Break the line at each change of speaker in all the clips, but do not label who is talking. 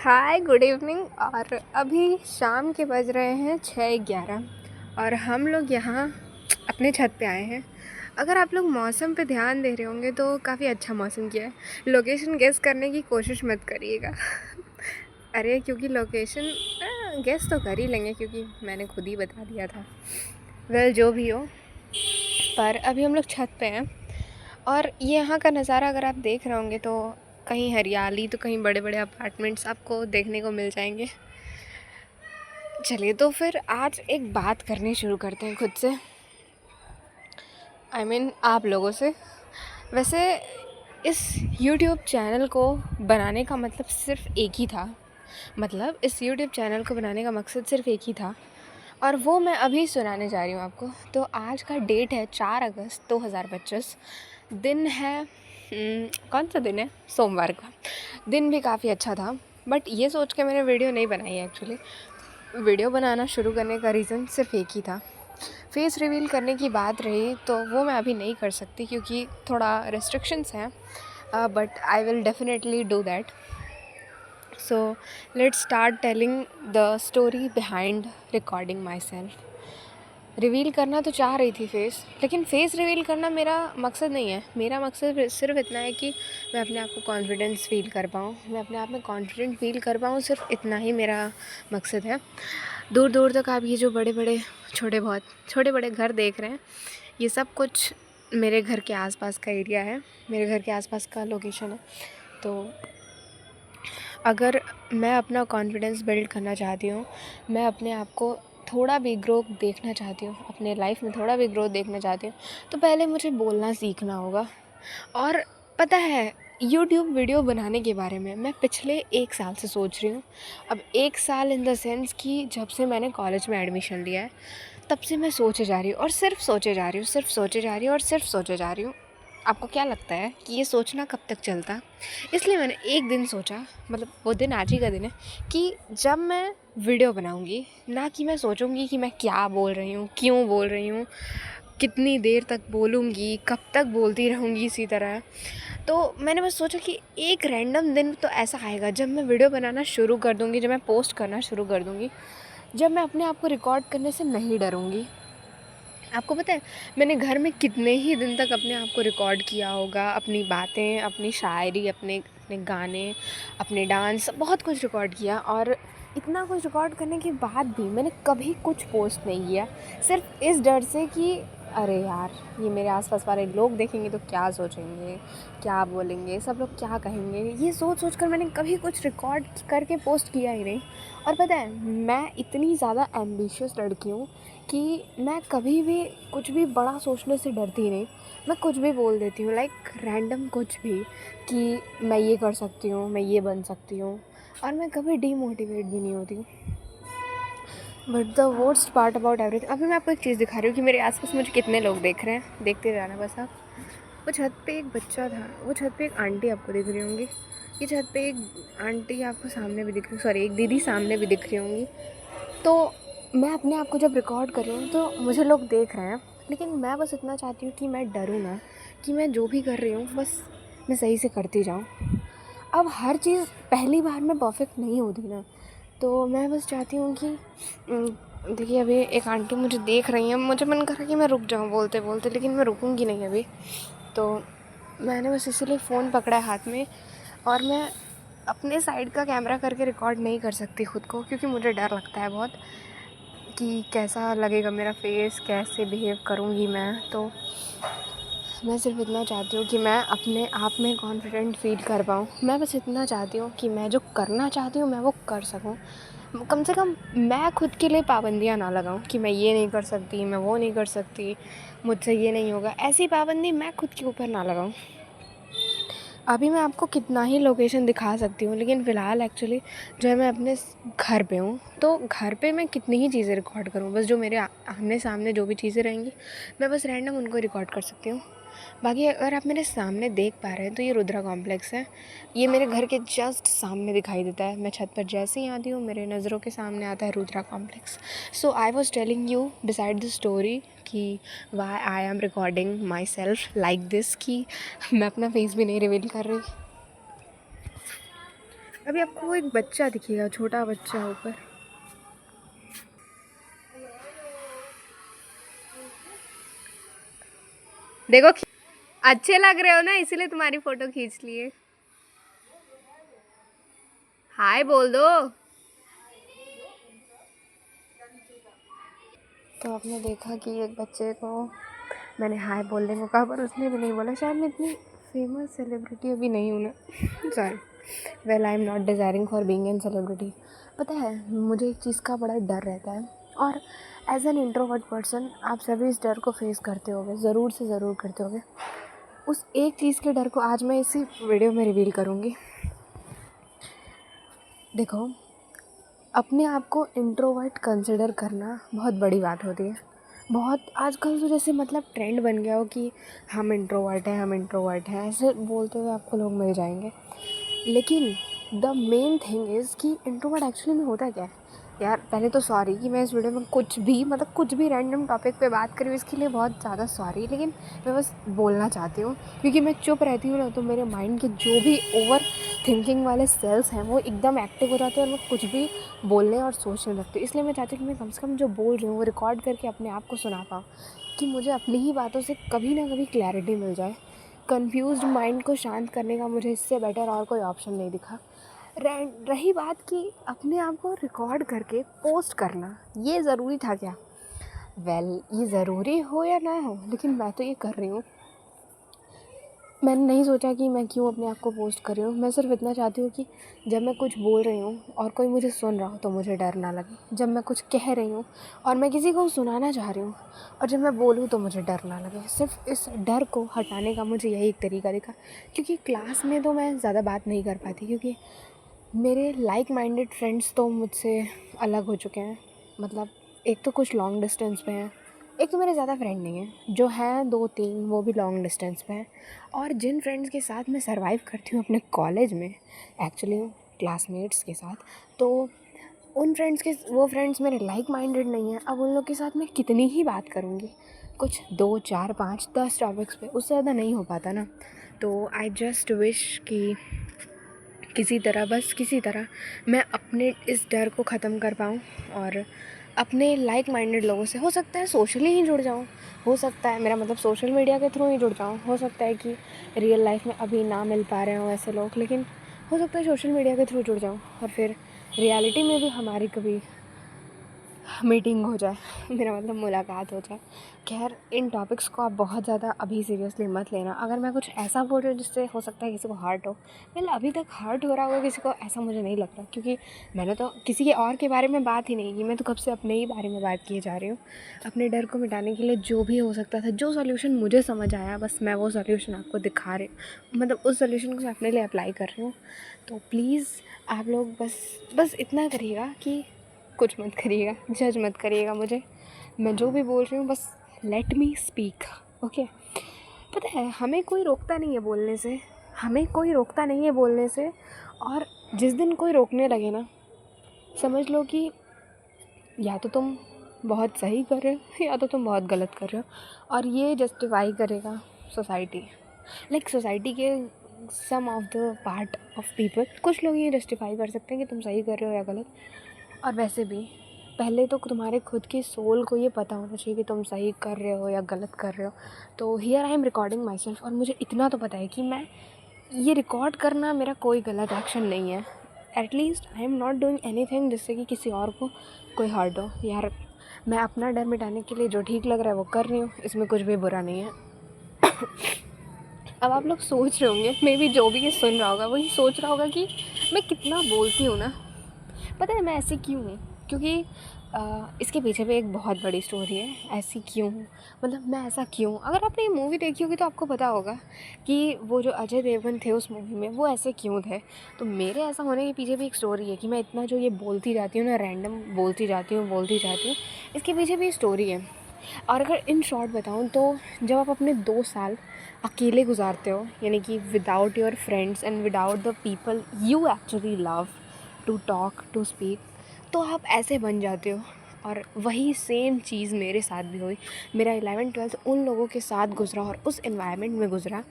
Hi good evening. और अभी शाम के बज रहे हैं 6:11 और हम लोग यहाँ अपने छत पे आए हैं। अगर आप लोग मौसम पे ध्यान दे रहे होंगे तो काफ़ी अच्छा मौसम किया है। लोकेशन गेस करने की कोशिश मत करिएगा अरे क्योंकि लोकेशन गेस तो कर ही लेंगे क्योंकि मैंने खुद ही बता दिया था। वेल जो भी हो, पर अभी हम लोग छत पे हैं और यहाँ का नज़ारा अगर आप देख रहे होंगे तो कहीं हरियाली तो कहीं बड़े बड़े अपार्टमेंट्स आपको देखने को मिल जाएंगे। चलिए तो फिर आज एक बात करनी शुरू करते हैं खुद से, आप लोगों से। वैसे इस YouTube चैनल को बनाने का मतलब सिर्फ एक ही था, इस YouTube चैनल को बनाने का मकसद सिर्फ एक ही था और वो मैं अभी सुनाने जा रही हूँ आपको। तो आज का डेट है 4 अगस्त 2025। दिन है कौन सा दिन है? सोमवार का। दिन भी काफ़ी अच्छा था, बट ये सोच के मैंने वीडियो नहीं बनाई है। एक्चुअली वीडियो बनाना शुरू करने का रीज़न सिर्फ एक ही था। फेस रिवील करने की बात रही तो वो मैं अभी नहीं कर सकती क्योंकि थोड़ा रेस्ट्रिक्शंस हैं, but I will definitely do that. So let's start telling the story behind recording my self. Reveal करना तो चाह रही थी फेस, लेकिन फेस रिवील करना मेरा मकसद नहीं है। मेरा मकसद सिर्फ इतना है कि मैं अपने आप को कॉन्फिडेंस फील कर पाऊँ, मैं अपने आप में कॉन्फिडेंट फील कर पाऊँ। सिर्फ इतना ही मेरा मकसद है। दूर दूर तक आप ये जो बड़े बड़े घर देख रहे हैं, ये सब कुछ मेरे घर के आसपास का एरिया है, मेरे घर के आसपास का लोकेशन है। तो अगर मैं अपना कॉन्फिडेंस बिल्ड करना चाहती हूँ, मैं अपने आप को थोड़ा भी ग्रोथ देखना चाहती हूँ, अपने लाइफ में थोड़ा भी ग्रोथ देखना चाहती हूँ, तो पहले मुझे बोलना सीखना होगा। और पता है, यूट्यूब वीडियो बनाने के बारे में मैं पिछले 1 साल से सोच रही हूँ। अब 1 साल इन द सेंस कि जब से मैंने कॉलेज में एडमिशन लिया है तब से मैं सोचे जा रही हूँ और सिर्फ सोचे जा रही हूँ। आपको क्या लगता है कि ये सोचना कब तक चलता? इसलिए मैंने एक दिन सोचा, वो दिन आज ही का दिन है, कि जब मैं वीडियो बनाऊंगी, ना कि मैं सोचूंगी कि मैं क्या बोल रही हूँ, क्यों बोल रही हूँ, कितनी देर तक बोलूँगी, कब तक बोलती रहूँगी इसी तरह। तो मैंने बस सोचा कि एक रैंडम दिन तो ऐसा आएगा जब मैं वीडियो बनाना शुरू कर दूँगी, जब मैं पोस्ट करना शुरू कर दूँगी, जब मैं अपने आप को रिकॉर्ड करने से नहीं डरूँगी। आपको पता है, मैंने घर में कितने ही दिन तक अपने आप को रिकॉर्ड किया होगा, अपनी बातें, अपनी शायरी, अपने अपने गाने, अपने डांस, बहुत कुछ रिकॉर्ड किया। और इतना कुछ रिकॉर्ड करने के बाद भी मैंने कभी कुछ पोस्ट नहीं किया, सिर्फ इस डर से कि अरे यार, ये मेरे आसपास वाले लोग देखेंगे तो क्या सोचेंगे, क्या बोलेंगे, सब लोग क्या कहेंगे। ये सोच कर मैंने कभी कुछ रिकॉर्ड करके पोस्ट किया ही नहीं। और पता है, मैं इतनी ज़्यादा एम्बिशियस लड़की हूँ कि मैं कभी भी कुछ भी बड़ा सोचने से डरती नहीं। मैं कुछ भी बोल देती हूँ, लाइक रैंडम कुछ भी, कि मैं ये कर सकती हूँ, मैं ये बन सकती हूँ, और मैं कभी डीमोटिवेट भी नहीं होती हूँ। But the worst part about everything, अभी मैं आपको एक चीज़ दिखा रही हूँ कि मेरे आसपास मुझे कितने लोग देख रहे हैं। देखते जाना बस आप। वो छत पे एक बच्चा था, वो छत पे एक आंटी आपको दिख रही होंगी, ये छत पे एक आंटी आपको सामने भी दिख रही, सॉरी एक दीदी सामने भी दिख रही होंगी। तो मैं अपने आप को जब रिकॉर्ड कर रही हूँ तो मुझे लोग देख रहे हैं, लेकिन मैं बस इतना चाहती हूँ कि मैं डरूँ ना, कि मैं जो भी कर रही हूँ बस मैं सही से करती जाऊँ। अब हर चीज़ पहली बार में परफेक्ट नहीं होती ना, तो मैं बस चाहती हूँ कि देखिए अभी एक आंटी मुझे देख रही हैं, मुझे मन कर रहा है कि मैं रुक जाऊँ बोलते बोलते, लेकिन मैं रुकूँगी नहीं अभी। तो मैंने बस इसीलिए फ़ोन पकड़ा है हाथ में, और मैं अपने साइड का कैमरा करके रिकॉर्ड नहीं कर सकती ख़ुद को, क्योंकि मुझे डर लगता है बहुत कि कैसा लगेगा मेरा फेस, कैसे बिहेव करूँगी मैं। तो मैं सिर्फ इतना चाहती हूँ कि मैं अपने आप में कॉन्फिडेंट फ़ील कर पाऊँ। मैं बस इतना चाहती हूँ कि मैं जो करना चाहती हूँ मैं वो कर सकूँ। कम से कम मैं खुद के लिए पाबंदियाँ ना लगाऊँ कि मैं ये नहीं कर सकती, मैं वो नहीं कर सकती, मुझसे ये नहीं होगा। ऐसी पाबंदी मैं खुद के ऊपर ना लगाऊँ। अभी मैं आपको कितना ही लोकेशन दिखा सकती हूँ, लेकिन फ़िलहाल एक्चुअली जो है मैं अपने घर पे हूँ। तो घर पे मैं कितनी ही चीज़ें रिकॉर्ड करूँ, बस जो मेरे आमने सामने जो भी चीज़ें रहेंगी मैं बस रैंडम उनको रिकॉर्ड कर सकती हूँ। बाकी अगर आप मेरे सामने देख पा रहे हैं तो ये रुद्रा कॉम्प्लेक्स है, ये मेरे घर के जस्ट सामने दिखाई देता है। मैं छत पर जैसे ही आती हूँ मेरे नज़रों के सामने आता है Rudra complex. So I was telling you beside the story कि why I am recording myself like this, कि मैं अपना फेस भी नहीं रिवील कर रही। अभी आपको एक बच्चा दिखेगा, छोटा बच्चा ऊपर। देखो, अच्छे लग रहे हो ना, इसीलिए तुम्हारी फोटो खींच लिए। हाय बोल दो। तो आपने देखा कि एक बच्चे को मैंने हाय बोलने को कहा, पर उसने भी नहीं बोला। शायद मैं इतनी फेमस सेलिब्रिटी अभी नहीं हूँ ना। Sorry. Well, I am not desiring for being an celebrity. पता है, मुझे एक चीज़ का बड़ा डर रहता है, और एज एन इंट्रोवर्ट पर्सन आप सभी इस डर को फेस करते होगे, ज़रूर से ज़रूर करते होगे। उस एक चीज़ के डर को आज मैं इसी वीडियो में रिवील करूँगी। देखो, अपने आप को इंट्रोवर्ट कंसिडर करना बहुत बड़ी बात होती है। बहुत आजकल तो जैसे मतलब ट्रेंड बन गया हो कि हम इंट्रोवर्ट हैं, हम इंट्रोवर्ट हैं, ऐसे बोलते हुए आपको लोग मिल जाएंगे। लेकिन द मेन थिंग इज़ कि इंट्रोवर्ट एक्चुअली में होता क्या है। यार पहले तो सॉरी कि मैं इस वीडियो में कुछ भी रैंडम टॉपिक पे बात करी हूँ, इसके लिए बहुत ज़्यादा सॉरी। लेकिन मैं बस बोलना चाहती हूँ, क्योंकि मैं चुप रहती हूँ ना तो मेरे माइंड के जो भी ओवर थिंकिंग वाले सेल्स हैं वो एकदम एक्टिव हो जाते हैं, और मैं कुछ भी बोलने और सोचने लगती हूँ। इसलिए मैं चाहती हूँ कि मैं कम से कम जो बोल रही हूँ वो रिकॉर्ड करके अपने आप को सुना पाऊँ, कि मुझे अपनी ही बातों से कभी ना कभी क्लैरिटी मिल जाए। कंफ्यूज्ड माइंड को शांत करने का मुझे इससे बेटर और कोई ऑप्शन नहीं दिखा। रही बात कि अपने आप को रिकॉर्ड करके पोस्ट करना, ये ज़रूरी था क्या? वेल, ये ज़रूरी हो या ना हो, लेकिन मैं तो ये कर रही हूँ। मैंने नहीं सोचा कि मैं क्यों अपने आप को पोस्ट कर रही हूँ। मैं सिर्फ इतना चाहती हूँ कि जब मैं कुछ बोल रही हूँ और कोई मुझे सुन रहा हो तो मुझे डर ना लगे। जब मैं कुछ कह रही हूँ और मैं किसी को सुनाना चाह रही हूँ और जब मैं बोलूँ तो मुझे डर ना लगे। सिर्फ इस डर को हटाने का मुझे यही एक तरीका दिखा। क्योंकि क्लास में तो मैं ज़्यादा बात नहीं कर पाती, क्योंकि मेरे लाइक माइंडेड फ्रेंड्स तो मुझसे अलग हो चुके हैं। मतलब एक तो कुछ लॉन्ग डिस्टेंस पे हैं, एक तो मेरे ज़्यादा फ्रेंड नहीं हैं, जो हैं 2-3 वो भी लॉन्ग डिस्टेंस पे हैं। और जिन फ्रेंड्स के साथ मैं सर्वाइव करती हूँ अपने कॉलेज में, एक्चुअली क्लासमेट्स के साथ, तो उन फ्रेंड्स के वो फ्रेंड्स मेरे लाइक माइंडेड नहीं हैं। अब उन लोग के साथ मैं कितनी ही बात करूँगी, कुछ 2 4 5 10 टॉपिक्स पे, उससे ज़्यादा नहीं हो पाता ना। तो आई जस्ट विश कि किसी तरह मैं अपने इस डर को ख़त्म कर पाऊँ, और अपने लाइक माइंडेड लोगों से हो सकता है सोशली ही जुड़ जाऊँ, हो सकता है मेरा मतलब सोशल मीडिया के थ्रू ही जुड़ जाऊँ, हो सकता है कि रियल लाइफ में अभी ना मिल पा रहे हों ऐसे लोग, लेकिन हो सकता है सोशल मीडिया के थ्रू जुड़ जाऊँ और फिर रियलिटी में भी हमारी कभी मीटिंग हो जाए, मेरा मतलब मुलाकात हो जाए। खैर, इन टॉपिक्स को आप बहुत ज़्यादा अभी सीरियसली मत लेना। अगर मैं कुछ ऐसा बोल रही हूँ जिससे हो सकता है किसी को हर्ट हो, मतलब अभी तक हर्ट हो रहा होगा किसी को, ऐसा मुझे नहीं लगता, क्योंकि मैंने तो किसी के और के बारे में बात ही नहीं की। मैं तो कब से अपने ही बारे में बात किए जा रही हूँ। अपने डर को मिटाने के लिए जो भी हो सकता था, जो सॉल्यूशन मुझे समझ आया, बस मैं वो सॉल्यूशन आपको दिखा रही हूँ, मतलब उस सॉल्यूशन को मैं अपने लिए अप्लाई कर रही हूँ। तो प्लीज़ आप लोग बस इतना करिएगा कि कुछ मत करिएगा, जज मत करिएगा मुझे, मैं जो भी बोल रही हूँ बस लेट मी स्पीक, ओके। पता है, हमें कोई रोकता नहीं है बोलने से, हमें कोई रोकता नहीं है बोलने से। और जिस दिन कोई रोकने लगे ना, समझ लो कि या तो तुम बहुत सही कर रहे हो या तो तुम बहुत गलत कर रहे हो। और ये जस्टिफाई करेगा सोसाइटी, लाइक सोसाइटी के some of the part of people. कुछ लोग ये जस्टिफाई कर सकते हैं कि तुम सही कर रहे हो या गलत। और वैसे भी पहले तो तुम्हारे खुद के सोल को ये पता होना चाहिए कि तुम सही कर रहे हो या गलत कर रहे हो। तो here I am recording my self, और मुझे इतना तो पता है कि मैं ये रिकॉर्ड करना मेरा कोई गलत एक्शन नहीं है। At least I am not doing any thing जिससे कि किसी और को कोई हर्ट हो। यार, मैं अपना डर मिटाने के लिए जो ठीक लग रहा है वो कर रही हूँ, इसमें कुछ भी बुरा नहीं है। अब आप लोग सोच रहे होंगे, मे बी जो भी ये सुन रहा होगा वही सोच रहा होगा कि मैं कितना बोलती हूँ ना। पता है मैं ऐसी क्यों हूँ? क्योंकि इसके पीछे भी एक बहुत बड़ी स्टोरी है। ऐसी क्यों हूँ, मतलब मैं ऐसा क्यों? अगर आपने ये मूवी देखी होगी तो आपको पता होगा कि वो जो अजय देवगन थे उस मूवी में, वो ऐसे क्यों थे। तो मेरे ऐसा होने के पीछे भी एक स्टोरी है कि मैं इतना जो ये बोलती जाती हूँ ना, रैंडम बोलती जाती हूँ, इसके पीछे भी स्टोरी है। और अगर इन शॉर्ट बताऊँ तो जब आप अपने 2 साल अकेले गुजारते हो, यानी कि without your friends and without the people you actually love to talk to speak, तो आप ऐसे बन जाते हो। और वही सेम चीज़ मेरे साथ भी हुई। मेरा 11th-12th उन लोगों के साथ गुजरा और उस एनवायरनमेंट में गुजरा।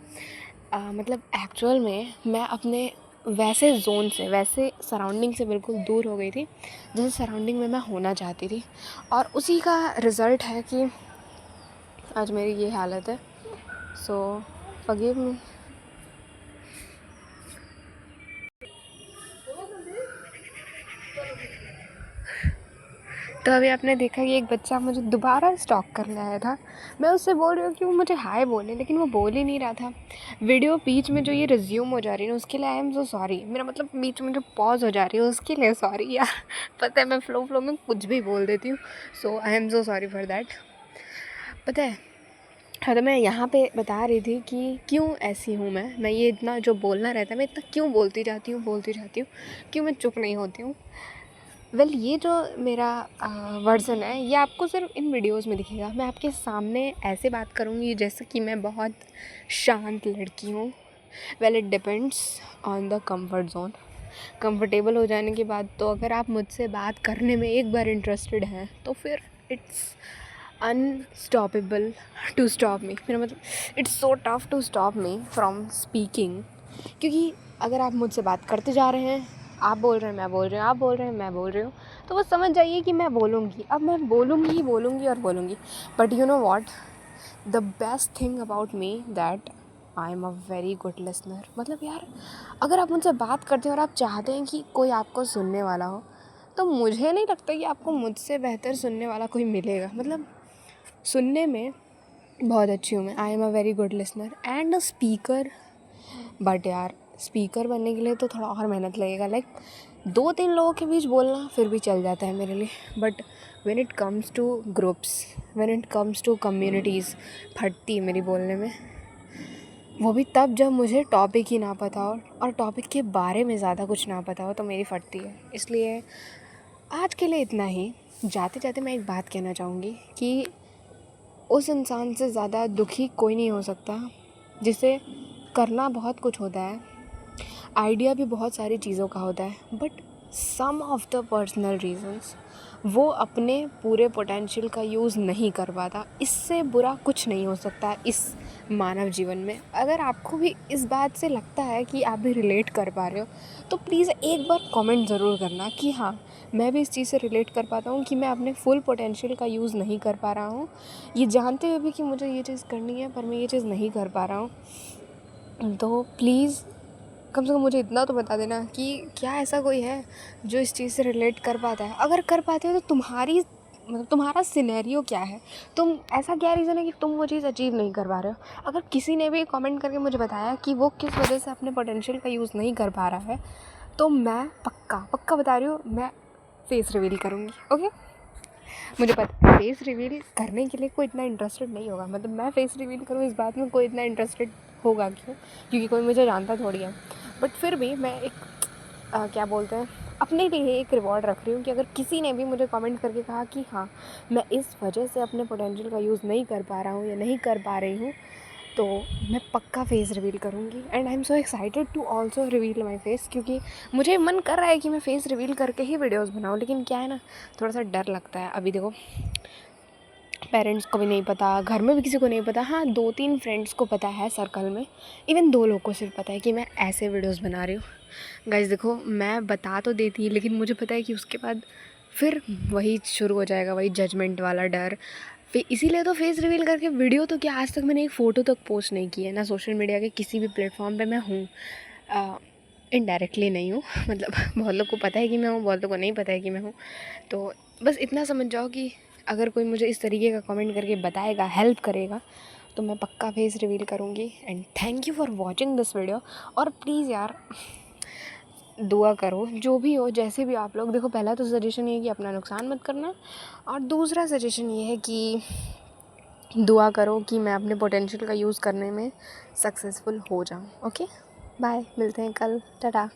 मतलब एक्चुअल में मैं अपने वैसे ज़ोन से, वैसे सराउंडिंग से बिल्कुल दूर हो गई थी जैसे सराउंडिंग में मैं होना चाहती थी। और उसी का रिज़ल्ट है कि आज मेरी ये हालत है। सो फॉरगिव मी। तो अभी आपने देखा कि एक बच्चा मुझे दोबारा स्टॉक करने आया था। मैं उससे बोल रही हूँ कि वो मुझे हाय बोले, लेकिन वो बोल ही नहीं रहा था। वीडियो बीच में जो ये रिज्यूम हो जा रही है ना, उसके लिए आई एम सो सॉरी। मेरा मतलब बीच में जो पॉज हो जा रही है उसके लिए सॉरी यार। पता है मैं फ्लो में कुछ भी बोल देती हूँ, so I am so sorry for that. पता है, हाँ, तो मैं यहाँ पे बता रही थी कि क्यों ऐसी हूँ मैं ये इतना जो बोलना रहता है मैं इतना क्यों बोलती जाती हूँ, क्यों मैं चुप नहीं होती हूँ। ये जो मेरा वर्ज़न है ये आपको सिर्फ इन वीडियोस में दिखेगा। मैं आपके सामने ऐसे बात करूँगी जैसे कि मैं बहुत शांत लड़की हूँ। It depends on the comfort zone. Comfortable हो जाने के बाद तो अगर आप मुझसे बात करने में एक बार इंटरेस्टेड हैं तो फिर it's unstoppable to stop me. मेरा मतलब it's so tough to stop me from speaking. क्योंकि अगर आप मुझसे बात करते जा रहे हैं, आप बोल रहे हैं मैं बोल रही हूँ, आप बोल रहे हैं मैं बोल रही हूँ, तो बस समझ जाइए कि मैं बोलूँगी। अब मैं बोलूँगी ही बोलूँगी और बोलूँगी। But you know what, the best thing about me that I am a very good listener. मतलब यार, अगर आप मुझसे बात करते हैं और आप चाहते हैं कि कोई आपको सुनने वाला हो, तो मुझे नहीं लगता कि आपको मुझसे बेहतर सुनने वाला कोई मिलेगा। मतलब सुनने में बहुत अच्छी हूँ मैं। I am a very good listener and a speaker. But यार, स्पीकर बनने के लिए तो थोड़ा और मेहनत लगेगा। 2-3 लोगों के बीच बोलना फिर भी चल जाता है मेरे लिए। But when it comes to groups, when it comes to communities, फटती है मेरी बोलने में। वो भी तब जब मुझे टॉपिक ही ना पता हो और टॉपिक के बारे में ज़्यादा कुछ ना पता हो तो मेरी फटती है। इसलिए आज के लिए इतना ही। जाते जाते मैं एक बात कहना चाहूँगी कि उस इंसान से ज़्यादा दुखी कोई नहीं हो सकता जिसे करना बहुत कुछ होता है, आइडिया भी बहुत सारी चीज़ों का होता है, but some of the personal reasons वो अपने पूरे पोटेंशियल का यूज़ नहीं कर पाता। इससे बुरा कुछ नहीं हो सकता इस मानव जीवन में। अगर आपको भी इस बात से लगता है कि आप भी रिलेट कर पा रहे हो तो प्लीज़ एक बार कमेंट ज़रूर करना कि हाँ, मैं भी इस चीज़ से रिलेट कर पाता हूँ कि मैं अपने फुल पोटेंशियल का यूज़ नहीं कर पा रहा हूँ, ये जानते हुए भी कि मुझे ये चीज़ करनी है पर मैं ये चीज़ नहीं कर पा रहा हूँ। तो प्लीज़ कम से कम मुझे इतना तो बता देना कि क्या ऐसा कोई है जो इस चीज़ से रिलेट कर पाता है। अगर कर पाते हो तो तुम्हारा सिनेरियो क्या है, तुम ऐसा क्या रीज़न है कि तुम वो चीज़ अचीव नहीं कर पा रहे हो। अगर किसी ने भी कमेंट करके मुझे बताया कि वो किस वजह से अपने पोटेंशियल का यूज़ नहीं कर पा रहा है, तो मैं पक्का बता रही हूँ, मैं फेस रिवील करूँगी। ओके, मुझे पता है फेस रिवील करने के लिए कोई इतना इंटरेस्टेड नहीं होगा। मतलब मैं फेस रिवील करूँ इस बात में कोई इतना इंटरेस्टेड होगा क्यों, क्योंकि कोई मुझे जानता थोड़ी है। बट फिर भी मैं एक क्या बोलते हैं, अपने लिए एक रिवॉर्ड रख रही हूँ कि अगर किसी ने भी मुझे कमेंट करके कहा कि हाँ, मैं इस वजह से अपने पोटेंशियल का यूज़ नहीं कर पा रहा हूँ या नहीं कर पा रही हूँ, तो मैं पक्का फेस रिवील करूँगी। And I am so excited to also reveal my face, क्योंकि मुझे मन कर रहा है कि मैं फेस रिवील करके ही वीडियोज़ बनाऊँ। लेकिन क्या है ना, थोड़ा सा डर लगता है। अभी देखो, पेरेंट्स को भी नहीं पता, घर में भी किसी को नहीं पता। हाँ, 2-3 फ्रेंड्स को पता है सर्कल में, इवन 2 लोग को सिर्फ पता है कि मैं ऐसे वीडियोस बना रही हूँ। गाइस देखो, मैं बता तो देती, लेकिन मुझे पता है कि उसके बाद फिर वही शुरू हो जाएगा, वही जजमेंट वाला डर। फिर इसीलिए तो फेस रिवील करके वीडियो तो क्या, आज तक मैंने एक फ़ोटो तक पोस्ट नहीं की है ना सोशल मीडिया के किसी भी प्लेटफॉर्म पे मैं हूँ। इनडायरेक्टली नहीं हूँ। मतलब बहुत लोग को पता है कि मैं हूँ, बहुत लोग को नहीं पता है कि मैं हूँ। तो बस इतना समझ जाओ कि अगर कोई मुझे इस तरीके का कमेंट करके बताएगा, हेल्प करेगा, तो मैं पक्का फेस रिवील करूँगी। And thank you for watching this video. और प्लीज़ यार, दुआ करो, जो भी हो, जैसे भी आप लोग। देखो, पहला तो सजेशन ये है कि अपना नुकसान मत करना, और दूसरा सजेशन ये है कि दुआ करो कि मैं अपने पोटेंशियल का यूज़ करने में सक्सेसफुल हो जाऊँ। ओके, बाय, मिलते हैं कल, टाटा।